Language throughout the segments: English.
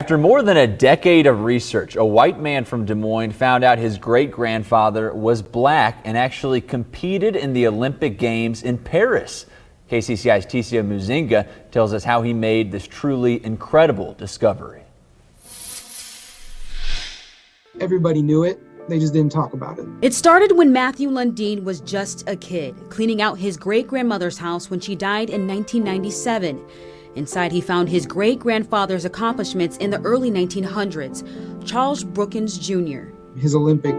After more than a decade of research, a white man from Des Moines found out his great-grandfather was black and actually competed in the Olympic Games in Paris. KCCI's Ticia Muzinga tells us how he made this truly incredible discovery. Everybody knew it. They just didn't talk about it. It started when Matthew Lundeen was just a kid, cleaning out his great-grandmother's house when she died in 1997. Inside, he found his great-grandfather's accomplishments in the early 1900s, Charles Brookins Jr. His Olympic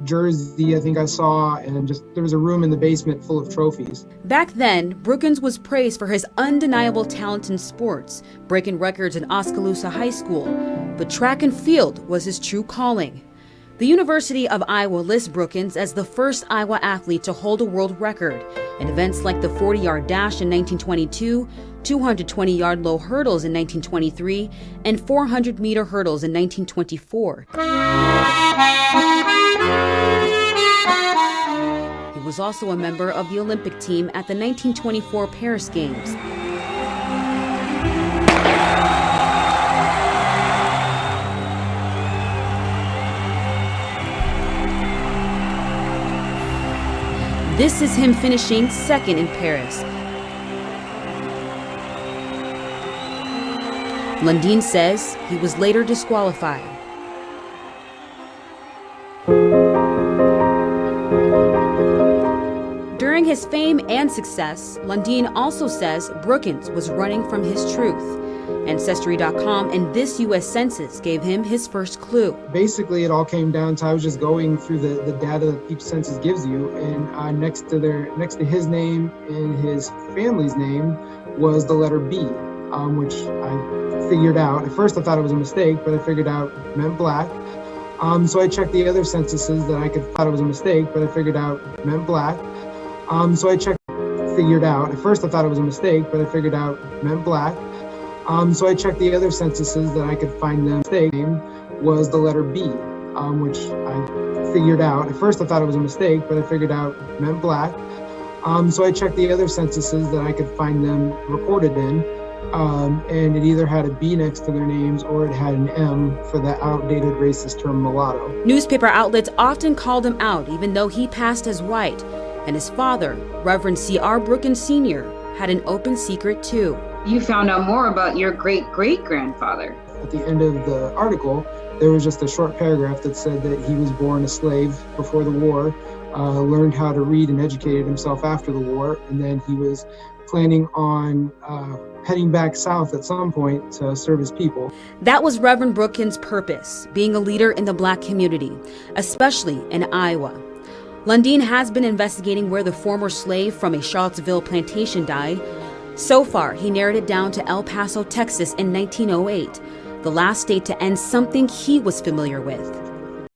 jersey, I think I saw, and just there was a room in the basement full of trophies. Back then, Brookins was praised for his undeniable talent in sports, breaking records in Oskaloosa High School. But track and field was his true calling. The University of Iowa lists Brookins as the first Iowa athlete to hold a world record in events like the 40-yard dash in 1922, 220-yard low hurdles in 1923, and 400-meter hurdles in 1924. He was also a member of the Olympic team at the 1924 Paris Games. This is him finishing second in Paris. Lundeen says he was later disqualified. During his fame and success, Lundeen also says Brookins was running from his truth. Ancestry.com and this U.S. Census gave him his first clue. Basically, it all came down to I was just going through the data that each census gives you, and next to his name and his family's name was the letter B, which I figured out. At first, I thought it was a mistake, but I figured out it meant black. So I checked the other censuses that I thought it was a mistake, but I figured out it meant black. So I figured out. At first, I thought it was a mistake, but I figured out it meant black. So I checked the other censuses that I could find the mistake name was the letter B, which I figured out. At first I thought it was a mistake, but I figured out it meant black. So I checked the other censuses that I could find them recorded in, and it either had a B next to their names or it had an M for the outdated racist term mulatto. Newspaper outlets often called him out, even though he passed as white. And his father, Reverend C.R. Brookins Sr., had an open secret too. You found out more about your great-great-grandfather. At the end of the article, there was just a short paragraph that said that he was born a slave before the war, learned how to read and educated himself after the war, and then he was planning on heading back south at some point to serve his people. That was Reverend Brookins' purpose, being a leader in the black community, especially in Iowa. Lundeen has been investigating where the former slave from a Charlottesville plantation died. So far, he narrowed it down to El Paso, Texas in 1908, the last state to end something he was familiar with.